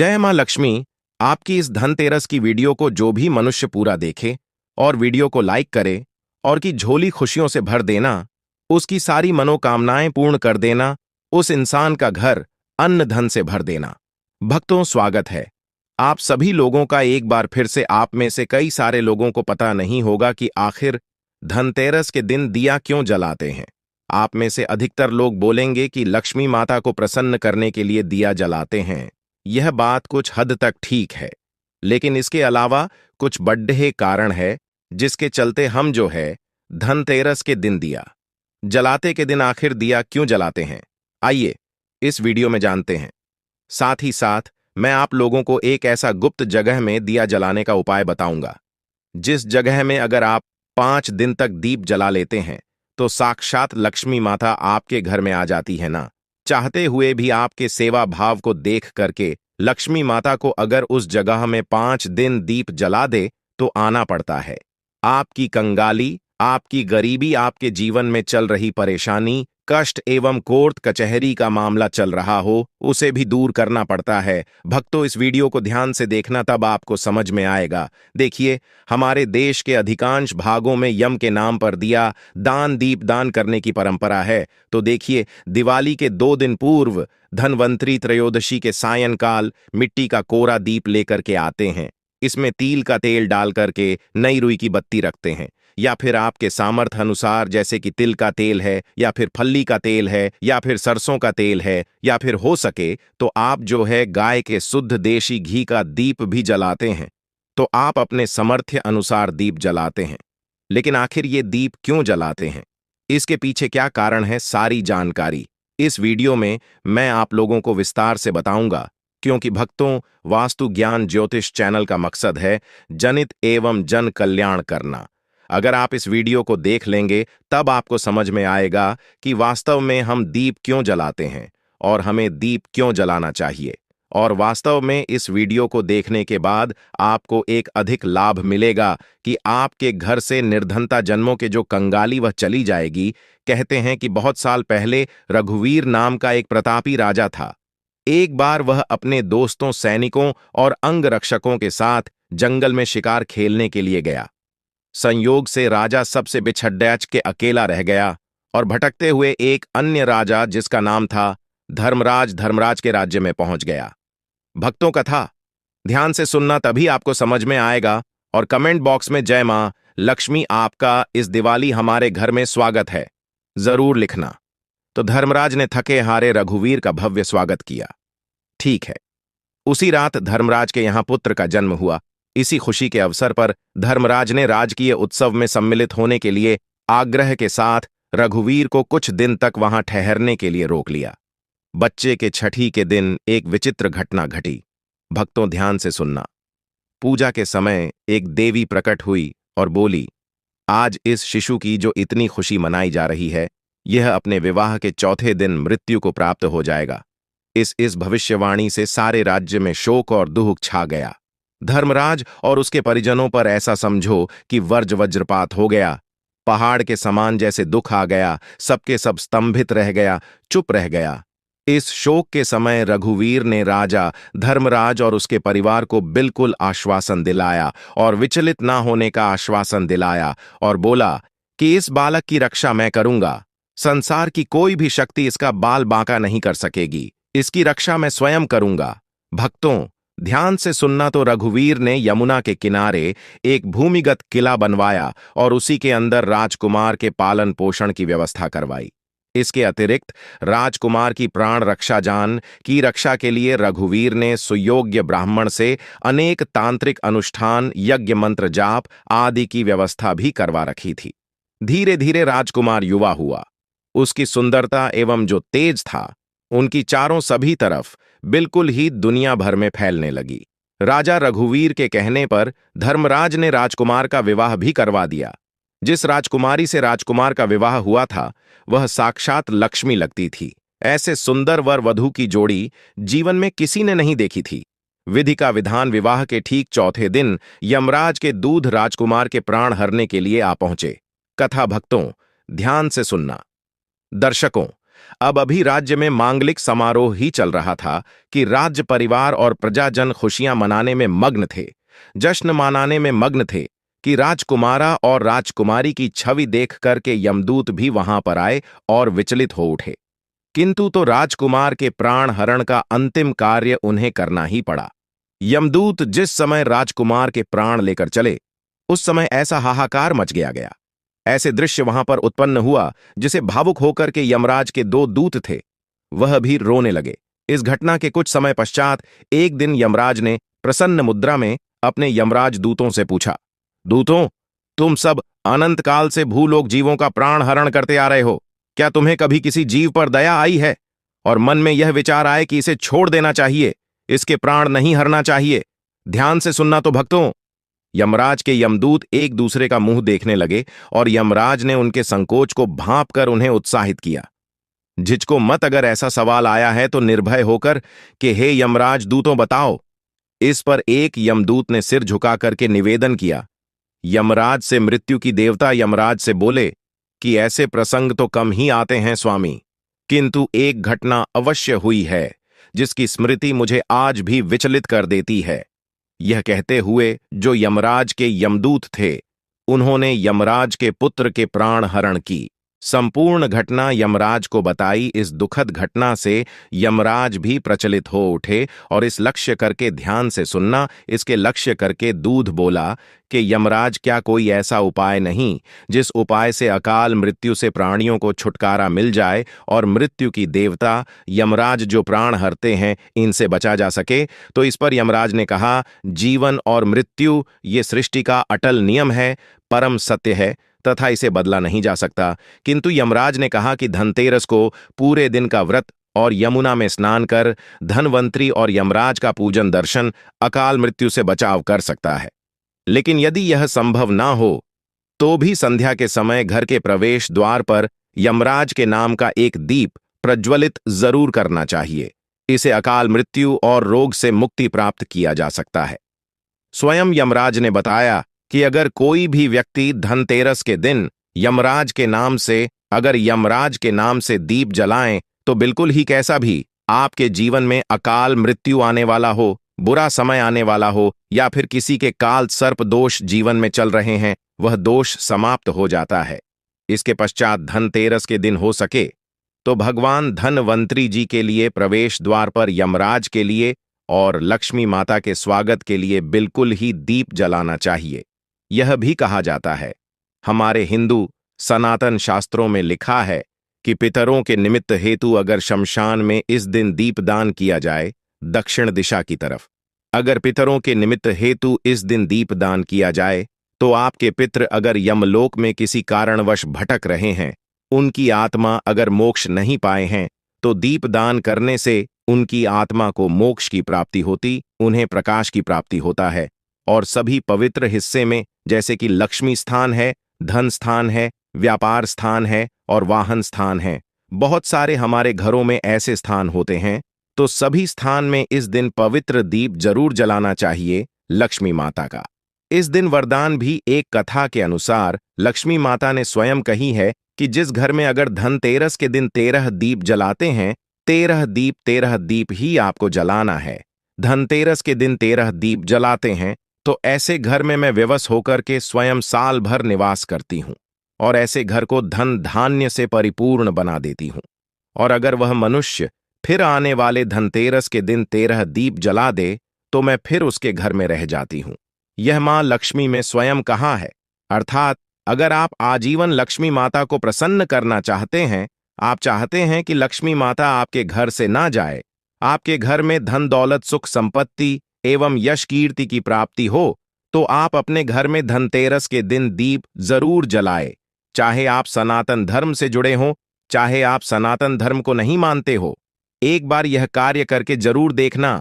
जय मां लक्ष्मी। आपकी इस धनतेरस की वीडियो को जो भी मनुष्य पूरा देखे और वीडियो को लाइक करे और की झोली खुशियों से भर देना, उसकी सारी मनोकामनाएं पूर्ण कर देना, उस इंसान का घर अन्न धन से भर देना। भक्तों, स्वागत है आप सभी लोगों का एक बार फिर से। आप में से कई सारे लोगों को पता नहीं होगा कि आखिर धनतेरस के दिन दिया क्यों जलाते हैं। आप में से अधिकतर लोग बोलेंगे कि लक्ष्मी माता को प्रसन्न करने के लिए दिया जलाते हैं। यह बात कुछ हद तक ठीक है, लेकिन इसके अलावा कुछ बड़े कारण है जिसके चलते हम जो है धनतेरस के दिन दिया जलाते के दिन आखिर दिया क्यों जलाते हैं, आइए इस वीडियो में जानते हैं। साथ ही साथ मैं आप लोगों को एक ऐसा गुप्त जगह में दिया जलाने का उपाय बताऊंगा, जिस जगह में अगर आप 5 दिन तक दीप जला लेते हैं तो साक्षात लक्ष्मी माता आपके घर में आ जाती है ना। चाहते हुए भी आपके सेवा भाव को देख करके लक्ष्मी माता को अगर उस जगह में 5 दिन दीप जला दे तो आना पड़ता है। आपकी कंगाली, आपकी गरीबी, आपके जीवन में चल रही परेशानी, कष्ट एवं कोर्ट कचहरी का मामला चल रहा हो, उसे भी दूर करना पड़ता है। भक्तों, इस वीडियो को ध्यान से देखना, तब आपको समझ में आएगा। देखिए, हमारे देश के अधिकांश भागों में यम के नाम पर दिया दान, दीप दान करने की परंपरा है। तो देखिए, दिवाली के 2 दिन पूर्व धनवंतरी त्रयोदशी के सायंकाल मिट्टी का कोरा दीप लेकर के आते हैं। इसमें तिल का तेल डाल करके नई रुई की बत्ती रखते हैं, या फिर आपके सामर्थ्य अनुसार, जैसे कि तिल का तेल है, या फिर फल्ली का तेल है, या फिर सरसों का तेल है, या फिर हो सके तो आप जो है गाय के शुद्ध देशी घी का दीप भी जलाते हैं। तो आप अपने सामर्थ्य अनुसार दीप जलाते हैं। लेकिन आखिर ये दीप क्यों जलाते हैं, इसके पीछे क्या कारण है, सारी जानकारी इस वीडियो में मैं आप लोगों को विस्तार से बताऊंगा। क्योंकि भक्तों, वास्तु ज्ञान ज्योतिष चैनल का मकसद है जनित एवं जन कल्याण करना। अगर आप इस वीडियो को देख लेंगे तब आपको समझ में आएगा कि वास्तव में हम दीप क्यों जलाते हैं और हमें दीप क्यों जलाना चाहिए। और वास्तव में इस वीडियो को देखने के बाद आपको एक अधिक लाभ मिलेगा कि आपके घर से निर्धनता जन्मों के जो कंगाली वह चली जाएगी। कहते हैं कि बहुत साल पहले रघुवीर नाम का एक प्रतापी राजा था। एक बार वह अपने दोस्तों, सैनिकों और अंगरक्षकों के साथ जंगल में शिकार खेलने के लिए गया। संयोग से राजा सबसे बिछड़ के अकेला रह गया और भटकते हुए एक अन्य राजा, जिसका नाम था धर्मराज के राज्य में पहुंच गया। भक्तों, कथा ध्यान से सुनना, तभी आपको समझ में आएगा। और कमेंट बॉक्स में जय मां लक्ष्मी, आपका इस दिवाली हमारे घर में स्वागत है जरूर लिखना। तो धर्मराज ने थके हारे रघुवीर का भव्य स्वागत किया। ठीक है, उसी रात धर्मराज के यहां पुत्र का जन्म हुआ। इसी खुशी के अवसर पर धर्मराज ने राजकीय उत्सव में सम्मिलित होने के लिए आग्रह के साथ रघुवीर को कुछ दिन तक वहां ठहरने के लिए रोक लिया। बच्चे के छठी के दिन एक विचित्र घटना घटी। भक्तों, ध्यान से सुनना। पूजा के समय एक देवी प्रकट हुई और बोली, आज इस शिशु की जो इतनी खुशी मनाई जा रही है, यह अपने विवाह के चौथे दिन मृत्यु को प्राप्त हो जाएगा। इस भविष्यवाणी से सारे राज्य में शोक और दुख छा गया। धर्मराज और उसके परिजनों पर ऐसा समझो कि वज्रपात हो गया। पहाड़ के समान जैसे दुख आ गया, सबके सब स्तंभित रह गया, चुप रह गया। इस शोक के समय रघुवीर ने राजा धर्मराज और उसके परिवार को बिल्कुल आश्वासन दिलाया और विचलित ना होने का आश्वासन दिलाया और बोला कि इस बालक की रक्षा मैं करूंगा। संसार की कोई भी शक्ति इसका बाल बांका नहीं कर सकेगी। इसकी रक्षा मैं स्वयं करूंगा। भक्तों, ध्यान से सुनना। तो रघुवीर ने यमुना के किनारे एक भूमिगत किला बनवाया और उसी के अंदर राजकुमार के पालन पोषण की व्यवस्था करवाई। इसके अतिरिक्त राजकुमार की प्राण जान की रक्षा के लिए रघुवीर ने सुयोग्य ब्राह्मण से अनेक तांत्रिक अनुष्ठान, यज्ञ, मंत्र जाप आदि की व्यवस्था भी करवा रखी थी। धीरे धीरे राजकुमार युवा हुआ। उसकी सुंदरता एवं जो तेज था, उनकी चारों सभी तरफ बिल्कुल ही दुनिया भर में फैलने लगी। राजा रघुवीर के कहने पर धर्मराज ने राजकुमार का विवाह भी करवा दिया। जिस राजकुमारी से राजकुमार का विवाह हुआ था, वह साक्षात लक्ष्मी लगती थी। ऐसे सुंदर वर वधू की जोड़ी जीवन में किसी ने नहीं देखी थी। विधि का विधान, विवाह के ठीक चौथे दिन यमराज के दूध राजकुमार के प्राण हरने के लिए आ पहुंचे। कथा भक्तों, ध्यान से सुनना। दर्शकों, अब अभी राज्य में मांगलिक समारोह ही चल रहा था कि राज्य परिवार और प्रजाजन खुशियां मनाने में मग्न थे, जश्न मनाने में मग्न थे कि राजकुमारा और राजकुमारी की छवि देख करके यमदूत भी वहां पर आए और विचलित हो उठे। किंतु तो राजकुमार के प्राण हरण का अंतिम कार्य उन्हें करना ही पड़ा। यमदूत जिस समय राजकुमार के प्राण लेकर चले, उस समय ऐसा हाहाकार मच गया। ऐसे दृश्य वहां पर उत्पन्न हुआ जिसे भावुक होकर के यमराज के दो दूत थे, वह भी रोने लगे। इस घटना के कुछ समय पश्चात एक दिन यमराज ने प्रसन्न मुद्रा में अपने यमराज दूतों से पूछा, दूतों, तुम सब अनंत काल से भूलोक जीवों का प्राण हरण करते आ रहे हो, क्या तुम्हें कभी किसी जीव पर दया आई है और मन में यह विचार आए कि इसे छोड़ देना चाहिए, इसके प्राण नहीं हरना चाहिए? ध्यान से सुनना तो भक्तों। यमराज के यमदूत एक दूसरे का मुंह देखने लगे और यमराज ने उनके संकोच को भांप कर उन्हें उत्साहित किया। झिझको मत, अगर ऐसा सवाल आया है तो निर्भय होकर कि हे यमराज दूतों बताओ। इस पर एक यमदूत ने सिर झुका करके निवेदन किया। यमराज से मृत्यु की देवता यमराज से बोले कि ऐसे प्रसंग तो कम ही आते हैं स्वामी, किंतु एक घटना अवश्य हुई है जिसकी स्मृति मुझे आज भी विचलित कर देती है। यह कहते हुए जो यमराज के यमदूत थे, उन्होंने यमराज के पुत्र के प्राण हरण की संपूर्ण घटना यमराज को बताई। इस दुखद घटना से यमराज भी प्रचलित हो उठे और इस लक्ष्य करके, ध्यान से सुनना, इसके लक्ष्य करके दूध बोला कि यमराज, क्या कोई ऐसा उपाय नहीं जिस उपाय से अकाल मृत्यु से प्राणियों को छुटकारा मिल जाए और मृत्यु की देवता यमराज जो प्राण हरते हैं इनसे बचा जा सके? तो इस पर यमराज ने कहा, जीवन और मृत्यु ये सृष्टि का अटल नियम है, परम सत्य है तथा इसे बदला नहीं जा सकता। किंतु यमराज ने कहा कि धनतेरस को पूरे दिन का व्रत और यमुना में स्नान कर धनवंतरी और यमराज का पूजन दर्शन अकाल मृत्यु से बचाव कर सकता है। लेकिन यदि यह संभव ना हो तो भी संध्या के समय घर के प्रवेश द्वार पर यमराज के नाम का एक दीप प्रज्वलित जरूर करना चाहिए। इसे अकाल मृत्यु और रोग से मुक्ति प्राप्त किया जा सकता है। स्वयं यमराज ने बताया कि अगर कोई भी व्यक्ति धनतेरस के दिन यमराज के नाम से दीप जलाएं तो बिल्कुल ही कैसा भी आपके जीवन में अकाल मृत्यु आने वाला हो, बुरा समय आने वाला हो या फिर किसी के काल सर्प दोष जीवन में चल रहे हैं, वह दोष समाप्त हो जाता है। इसके पश्चात धनतेरस के दिन हो सके तो भगवान धनवंतरी जी के लिए प्रवेश द्वार पर यमराज के लिए और लक्ष्मी माता के स्वागत के लिए बिल्कुल ही दीप जलाना चाहिए। यह भी कहा जाता है, हमारे हिंदू सनातन शास्त्रों में लिखा है कि पितरों के निमित्त हेतु अगर शमशान में इस दिन दीपदान किया जाए दक्षिण दिशा की तरफ, अगर पितरों के निमित्त हेतु इस दिन दीपदान किया जाए तो आपके पितृ अगर यमलोक में किसी कारणवश भटक रहे हैं, उनकी आत्मा अगर मोक्ष नहीं पाए हैं, तो दीपदान करने से उनकी आत्मा को मोक्ष की प्राप्ति होती, उन्हें प्रकाश की प्राप्ति होता है। और सभी पवित्र हिस्से में, जैसे कि लक्ष्मी स्थान है, धन स्थान है, व्यापार स्थान है और वाहन स्थान है, बहुत सारे हमारे घरों में ऐसे स्थान होते हैं, तो सभी स्थान में इस दिन पवित्र दीप जरूर जलाना चाहिए लक्ष्मी माता का। इस दिन वरदान भी एक कथा के अनुसार लक्ष्मी माता ने स्वयं कही है कि जिस घर में अगर धनतेरस के दिन 13 दीप जलाते हैं, 13 दीप ही आपको जलाना है। धनतेरस के दिन 13 दीप जलाते हैं तो ऐसे घर में मैं विवश होकर के स्वयं साल भर निवास करती हूं और ऐसे घर को धन धान्य से परिपूर्ण बना देती हूं। और अगर वह मनुष्य फिर आने वाले धनतेरस के दिन 13 दीप जला दे तो मैं फिर उसके घर में रह जाती हूं। यह मां लक्ष्मी में स्वयं कहा है। अर्थात अगर आप आजीवन लक्ष्मी माता को प्रसन्न करना चाहते हैं, आप चाहते हैं कि लक्ष्मी माता आपके घर से ना जाए, आपके घर में धन दौलत सुख संपत्ति एवं यश कीर्ति की प्राप्ति हो, तो आप अपने घर में धनतेरस के दिन दीप जरूर जलाए। चाहे आप सनातन धर्म से जुड़े हों, चाहे आप सनातन धर्म को नहीं मानते हो, एक बार यह कार्य करके जरूर देखना,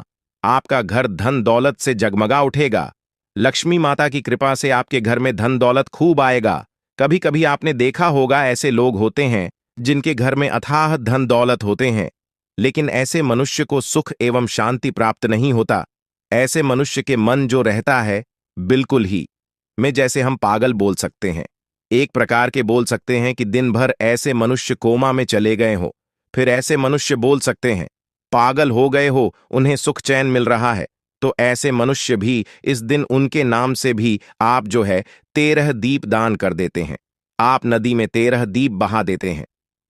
आपका घर धन दौलत से जगमगा उठेगा। लक्ष्मी माता की कृपा से आपके घर में धन दौलत खूब आएगा। कभी कभी आपने देखा होगा, ऐसे लोग होते हैं जिनके घर में अथाह धन दौलत होते हैं, लेकिन ऐसे मनुष्य को सुख एवं शांति प्राप्त नहीं होता। ऐसे मनुष्य के मन जो रहता है बिल्कुल ही में जैसे हम पागल बोल सकते हैं, एक प्रकार के बोल सकते हैं कि दिन भर ऐसे मनुष्य कोमा में चले गए हो, फिर ऐसे मनुष्य बोल सकते हैं, पागल हो गए हो, उन्हें सुख चैन मिल रहा है। तो ऐसे मनुष्य भी इस दिन उनके नाम से भी आप जो है 13 दीप दान कर देते हैं। आप नदी में 13 दीप बहा देते हैं,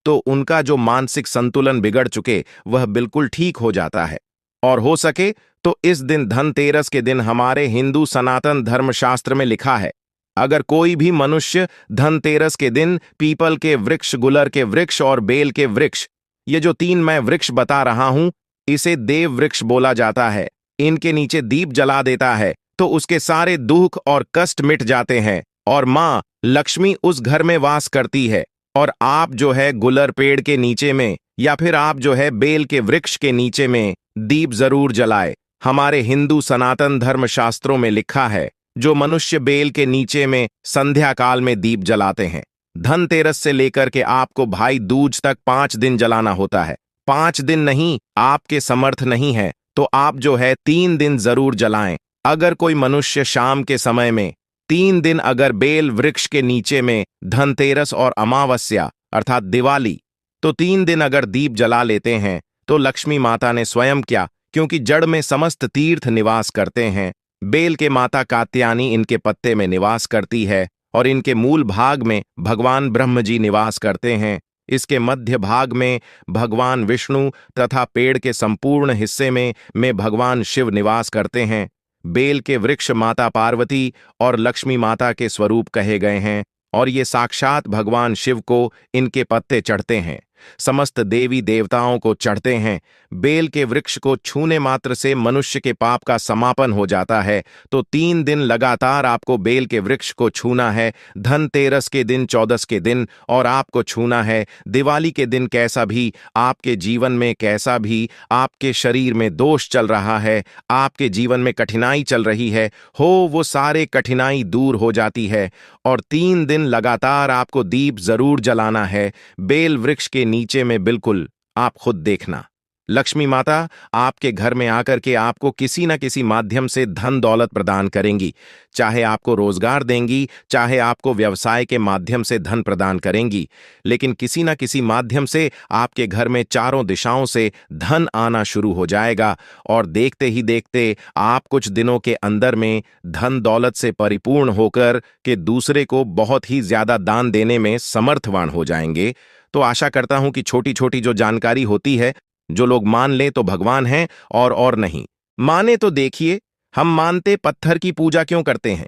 तो उनका जो मानसिक संतुलन बिगड़ चुके वह बिल्कुल ठीक हो जाता है। और हो सके तो इस दिन धनतेरस के दिन हमारे हिंदू सनातन धर्मशास्त्र में लिखा है, अगर कोई भी मनुष्य धनतेरस के दिन पीपल के वृक्ष, गुलर के वृक्ष और बेल के वृक्ष, ये जो 3 मैं वृक्ष बता रहा हूं, इसे देव वृक्ष बोला जाता है, इनके नीचे दीप जला देता है तो उसके सारे दुख और कष्ट मिट जाते हैं और मां लक्ष्मी उस घर में वास करती है। और आप जो है गुलर पेड़ के नीचे में या फिर आप जो है बेल के वृक्ष के नीचे में दीप जरूर जलाए। हमारे हिंदू सनातन धर्म शास्त्रों में लिखा है, जो मनुष्य बेल के नीचे में संध्या काल में दीप जलाते हैं, धनतेरस से लेकर के आपको भाई दूज तक 5 दिन जलाना होता है। 5 दिन नहीं, आपके समर्थ नहीं है तो आप जो है 3 दिन जरूर जलाएं। अगर कोई मनुष्य शाम के समय में 3 दिन अगर बेल वृक्ष के नीचे में धनतेरस और अमावस्या अर्थात दिवाली, तो 3 दिन अगर दीप जला लेते हैं तो लक्ष्मी माता ने स्वयं क्या, क्योंकि जड़ में समस्त तीर्थ निवास करते हैं, बेल के माता कात्यायनी इनके पत्ते में निवास करती है और इनके मूल भाग में भगवान ब्रह्म जी निवास करते हैं। इसके मध्य भाग में भगवान विष्णु तथा पेड़ के संपूर्ण हिस्से में भगवान शिव निवास करते हैं। बेल के वृक्ष माता पार्वती और लक्ष्मी माता के स्वरूप कहे गए हैं और ये साक्षात भगवान शिव को इनके पत्ते चढ़ते हैं, समस्त देवी देवताओं को चढ़ते हैं। बेल के वृक्ष को छूने मात्र से मनुष्य के पाप का समापन हो जाता है, तो 3 दिन लगातार आपको बेल के वृक्ष को छूना है। धनतेरस के दिन, चौदस के दिन और आपको छूना है। दिवाली के दिन कैसा भी आपके जीवन में, कैसा भी आपके शरीर में दोष चल रहा है, आपके जीवन में कठिनाई चल रही है, वो सारे कठिनाई दूर हो जाती है। और 3 दिन लगातार आपको दीप जरूर जलाना है बेल वृक्ष के नीचे में। बिल्कुल आप खुद देखना, लक्ष्मी माता आपके घर में आकर के आपको किसी न किसी माध्यम से धन दौलत प्रदान करेंगी, चाहे आपको रोजगार देंगी, चाहे आपको व्यवसाय के माध्यम से धन प्रदान करेंगी, लेकिन किसी न किसी माध्यम से आपके घर में चारों दिशाओं से धन आना शुरू हो जाएगा और देखते ही देखते आप कुछ दिनों के अंदर में धन दौलत से परिपूर्ण होकर के दूसरे को बहुत ही ज्यादा दान देने में समर्थवान हो जाएंगे। तो आशा करता हूं कि छोटी छोटी जो जानकारी होती है, जो लोग मान लें तो भगवान हैं और नहीं माने तो देखिए, हम मानते पत्थर की पूजा क्यों करते हैं?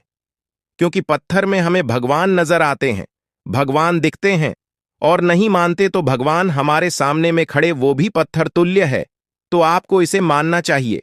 क्योंकि पत्थर में हमें भगवान नजर आते हैं, भगवान दिखते हैं। और नहीं मानते तो भगवान हमारे सामने में खड़े वो भी पत्थर तुल्य है, तो आपको इसे मानना चाहिए।